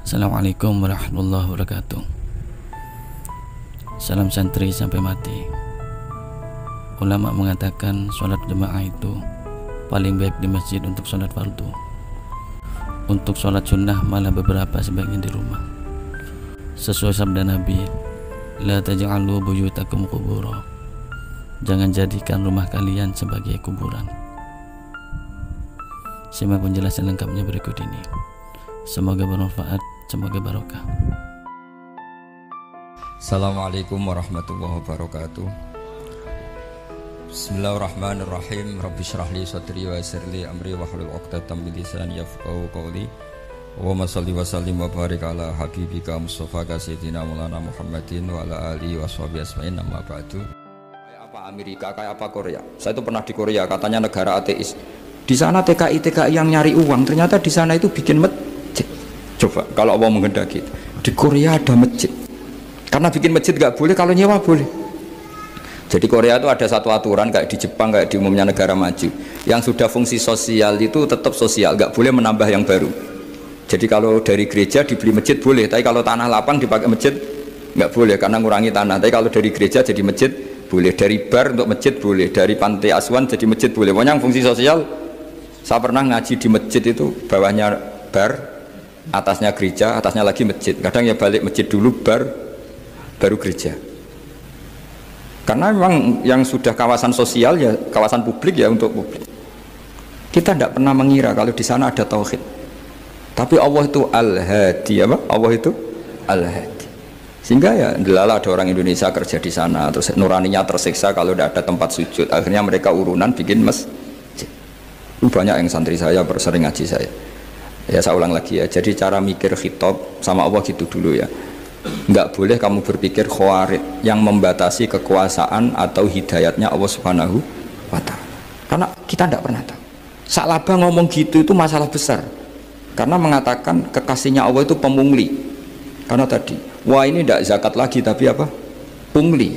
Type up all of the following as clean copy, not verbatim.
Assalamualaikum warahmatullahi wabarakatuh. Salam santri sampai mati. Ulama mengatakan sholat jemaah itu paling baik di masjid untuk sholat fardu. Untuk sholat sunnah malah beberapa sebagian di rumah. Sesuai sabda Nabi, la taj'alu buyutakum qubura. Jangan jadikan rumah kalian sebagai kuburan. Simak penjelasan lengkapnya berikut ini. Semoga bermanfaat, semoga barokah. Assalamualaikum warahmatullahi wabarakatuh. Bismillahirrahmanirrahim. Rabbi shrah li sadri wa yassir li amri wahlul 'uqdatam min lisani yafqahu qawli. Allahumma shalli wa sallim wa barik ala habibika Mustafa sayyidina Maulana Muhammadin wa ala alihi washabihi asma'in, amma ba'du. Kayak apa Amerika, kayak apa Korea? Saya itu pernah di Korea, katanya negara ateis. Di sana TKI yang nyari uang, ternyata di sana itu bikin masjid. Coba kalau Allah menghendaki, di Korea ada masjid. Karena bikin masjid gak boleh, kalau nyewa boleh. Jadi Korea itu ada satu aturan kayak di Jepang, kayak di umumnya negara maju. Yang sudah fungsi sosial itu tetap sosial, gak boleh menambah yang baru. Jadi kalau dari gereja dibeli masjid boleh, tapi kalau tanah lapang dipakai masjid gak boleh karena ngurangi tanah. Tapi kalau dari gereja jadi masjid boleh, dari bar untuk masjid boleh, dari pantai asuhan jadi masjid boleh. Pokoknya yang fungsi sosial. Saya pernah ngaji di masjid itu, bawahnya bar, atasnya gereja, atasnya lagi masjid. Kadang ya balik masjid dulu, bar, baru gereja. Karena memang yang sudah kawasan sosial ya kawasan publik ya untuk publik. Kita tidak pernah mengira kalau di sana ada tauhid. Tapi Allah itu Al-Hadi, apa? Allah itu Al-Hadi. Sehingga ya delala ada orang Indonesia kerja di sana, terus nuraninya tersiksa kalau tidak ada tempat sujud. Akhirnya mereka urunan bikin masjid. Banyak yang santri saya bersering ngaji saya. Ya saya ulang lagi ya. Jadi cara mikir khitab sama Allah gitu dulu ya. Enggak boleh kamu berpikir khawarid yang membatasi kekuasaan atau hidayatnya Allah Subhanahu wa ta'ala. Karena kita tidak pernah tahu. Sa'labah ngomong gitu itu masalah besar. Karena mengatakan kekasihnya Allah itu pemungli. Karena tadi, wah ini tidak zakat lagi tapi apa? Pungli.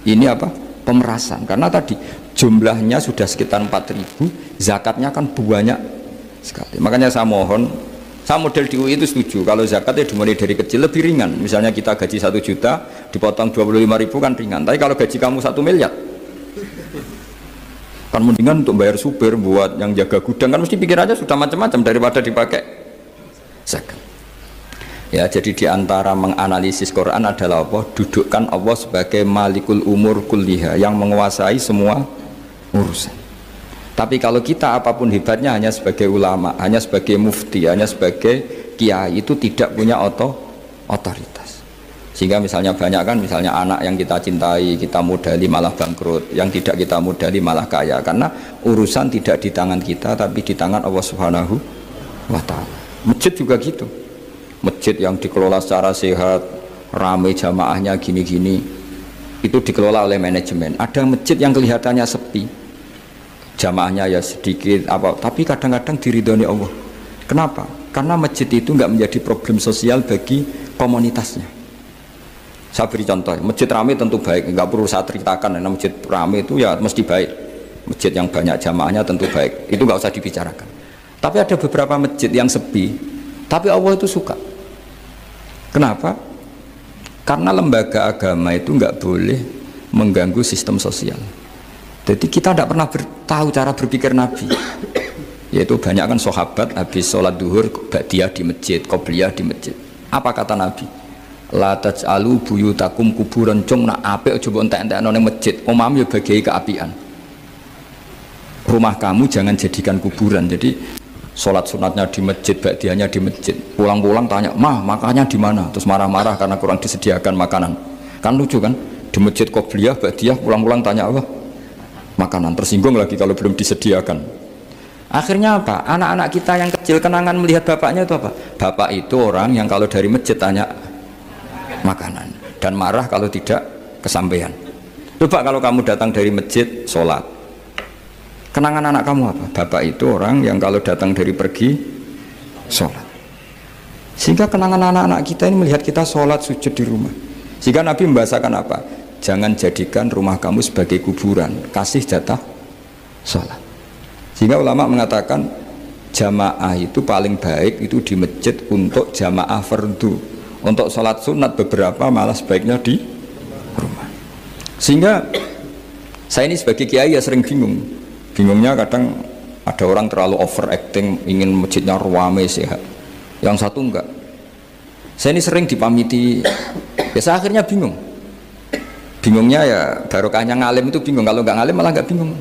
Ini apa? Pemerasan. Karena tadi jumlahnya sudah sekitar 4.000, zakatnya kan banyak sekali. Makanya saya mohon, saya model di UI itu setuju kalau zakatnya dimulai dari kecil lebih ringan. Misalnya kita gaji 1 juta dipotong 25.000 kan ringan. Tapi kalau gaji kamu 1 miliar kan mendingan untuk bayar supir, buat yang jaga gudang, kan mesti pikir aja sudah macam-macam daripada dipakai zakat. Ya, jadi diantara menganalisis Quran adalah apa? Dudukkan Allah sebagai malikul umur kulliha, yang menguasai semua urusan. Tapi kalau kita apapun hebatnya hanya sebagai ulama, hanya sebagai mufti, hanya sebagai kiai, itu tidak punya otoritas. Sehingga misalnya banyak kan, misalnya anak yang kita cintai, kita modali malah bangkrut, yang tidak kita modali malah kaya, karena urusan tidak di tangan kita tapi di tangan Allah Subhanahu wa ta'ala. Masjid juga gitu. Masjid yang dikelola secara sehat, ramai jamaahnya gini-gini, itu dikelola oleh manajemen. Ada masjid yang kelihatannya sepi, jamaahnya ya sedikit apa, tapi kadang-kadang diridhoni Allah. Kenapa? Karena masjid itu nggak menjadi problem sosial bagi komunitasnya. Saya beri contoh, masjid ramai tentu baik, nggak perlu saya ceritakan, karena masjid ramai itu ya mesti baik. Masjid yang banyak jamaahnya tentu baik, itu nggak usah dibicarakan. Tapi ada beberapa masjid yang sepi, tapi Allah itu suka. Kenapa? Karena lembaga agama itu nggak boleh mengganggu sistem sosial. Jadi kita tidak pernah tahu cara berpikir Nabi. Yaitu banyak kan sahabat habis sholat duhur ba'diyah di masjid, qobliyah di masjid. Apa kata Nabi? La taj'alu buyutakum kuburan, cung nak apik aja mbok entek-entekno ning masjid. Omam ya bagai keapian. Rumah kamu jangan jadikan kuburan. Jadi sholat sunatnya di masjid, ba'diyahnya di masjid. Pulang-pulang tanya, mah makannya di mana? Terus marah-marah karena kurang disediakan makanan. Kan lucu kan? Di masjid qobliyah, ba'diyah, pulang-pulang tanya apa? Makanan. Tersinggung lagi kalau belum disediakan. Akhirnya apa? Anak-anak kita yang kecil kenangan melihat bapaknya itu apa? Bapak itu orang yang kalau dari masjid tanya makanan dan marah kalau tidak kesampaian. Coba kalau kamu datang dari masjid sholat, kenangan anak kamu apa? Bapak itu orang yang kalau datang dari pergi sholat. Sehingga kenangan anak-anak kita ini melihat kita sholat sujud di rumah. Sehingga Nabi membahasakan apa? Jangan jadikan rumah kamu sebagai kuburan, kasih jatah sholat. Sehingga ulama mengatakan jamaah itu paling baik itu di masjid untuk jamaah fardu. Untuk sholat sunat beberapa malah sebaiknya di rumah. Sehingga saya ini sebagai kiai ya sering bingung. Bingungnya kadang ada orang terlalu overacting, ingin masjidnya ruame sehat. Yang satu enggak. Saya ini sering dipamiti. Ya saya akhirnya bingung. Bingungnya ya barokahnya ngalim itu bingung. Kalau enggak ngalim malah enggak bingung.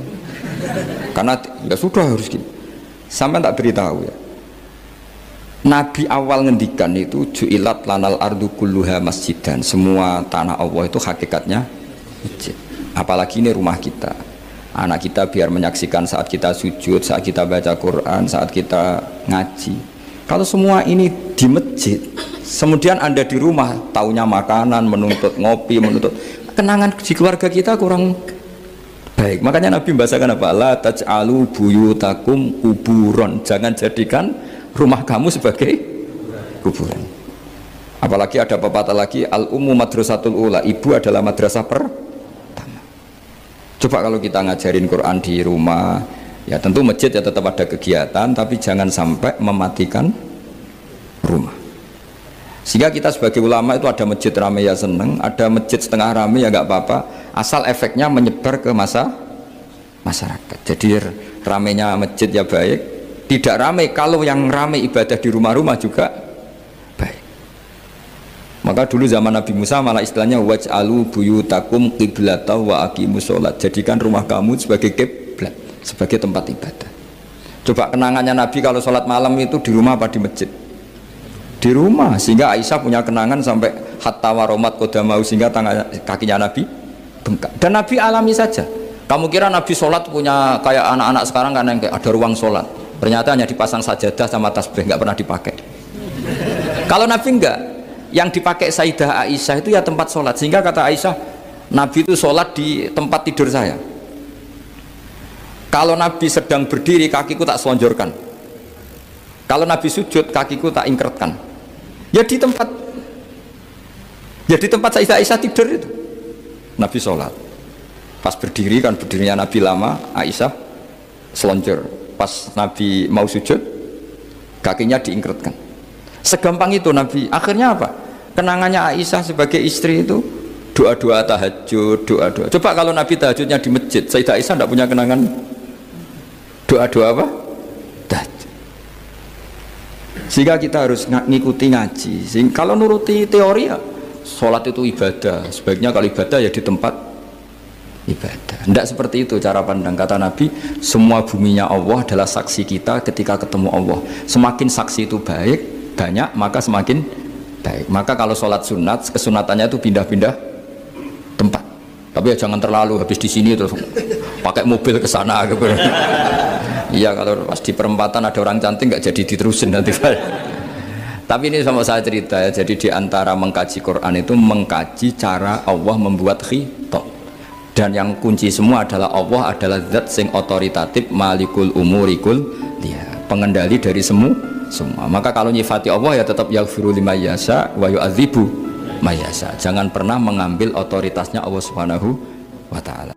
Karena ya sudah harus gini. Sampai tak beritahu ya. Nabi awal ngendikan itu ju'ilat lanal ardu kulluha masjidan. Semua tanah Allah itu hakikatnya masjid. Apalagi ini rumah kita. Anak kita biar menyaksikan saat kita sujud, saat kita baca Quran, saat kita ngaji. Kalau semua ini di masjid, kemudian Anda di rumah taunya makanan, menuntut ngopi, menuntut kenangan di keluarga kita kurang baik. Makanya Nabi membahasakan apa? La taj'alu buyutakum kuburon. Jangan jadikan rumah kamu sebagai kuburan. Apalagi ada pepatah lagi, al-ummu madrasatul ula, ibu adalah madrasah pertama. Coba kalau kita ngajarin Quran di rumah, ya tentu masjid ya tetap ada kegiatan, tapi jangan sampai mematikan rumah. Sehingga kita sebagai ulama itu ada masjid rame ya seneng, ada masjid setengah rame ya nggak apa-apa, asal efeknya menyebar ke masyarakat. Jadi ramenya masjid ya baik, tidak ramai. Kalau yang ramai ibadah di rumah-rumah juga baik. Maka dulu zaman Nabi Musa malah istilahnya waj'alu buyutakum qiblatan wa aqimus sholat. Jadikan rumah kamu sebagai kiblat, sebagai tempat ibadah. Coba kenangannya Nabi kalau sholat malam itu di rumah apa di masjid? Di rumah. Sehingga Aisyah punya kenangan sampai hatta waromat kodamau, sehingga kakinya Nabi bengkak. Dan Nabi alami saja. Kamu kira Nabi sholat punya kayak anak-anak sekarang kan yang ada ruang sholat? Ternyata hanya dipasang sajadah sama tasbih, nggak pernah dipakai. Kalau Nabi enggak, yang dipakai Sayyidah Aisyah itu ya tempat sholat. Sehingga kata Aisyah, Nabi itu sholat di tempat tidur saya. Kalau Nabi sedang berdiri, kakiku tak selonjorkan. Kalau Nabi sujud, kakiku tak ingkretkan. Ya di tempat Sayyidah Aisyah tidur itu Nabi sholat. Pas berdiri kan berdirinya Nabi lama, Aisyah selonjor. Pas Nabi mau sujud, kakinya diingkretkan. Segampang itu Nabi. Akhirnya apa? Kenangannya Aisyah sebagai istri itu doa-doa tahajud, doa-doa. Coba kalau Nabi tahajudnya di masjid, Sayyidah Aisyah tidak punya kenangan doa-doa apa? Tahajud. Sehingga kita harus ngikuti ngaji. Kalau nuruti teori ya, sholat itu ibadah. Sebaiknya kalau ibadah ya di tempat ibadah. Tidak seperti itu cara pandang. Kata Nabi, semua buminya Allah adalah saksi kita ketika ketemu Allah. Semakin saksi itu banyak, maka semakin baik. Maka kalau sholat sunat, kesunatannya itu pindah-pindah tempat. Tapi ya jangan terlalu habis di sini terus pakai mobil ke sana. Iya, kalau pas di perempatan ada orang cantik nggak jadi diterusin nanti. Tapi ini sama saya cerita ya. Jadi di antara mengkaji Quran itu mengkaji cara Allah membuat khitab. Dan yang kunci semua adalah Allah adalah zat sing otoritatif, malikul umurikul dia, pengendali dari semua. Maka kalau nyifati Allah ya tetap yaghfiru liman yasha wa yu'adzibu may yasha. Jangan pernah mengambil otoritasnya Allah Subhanahu wa taala.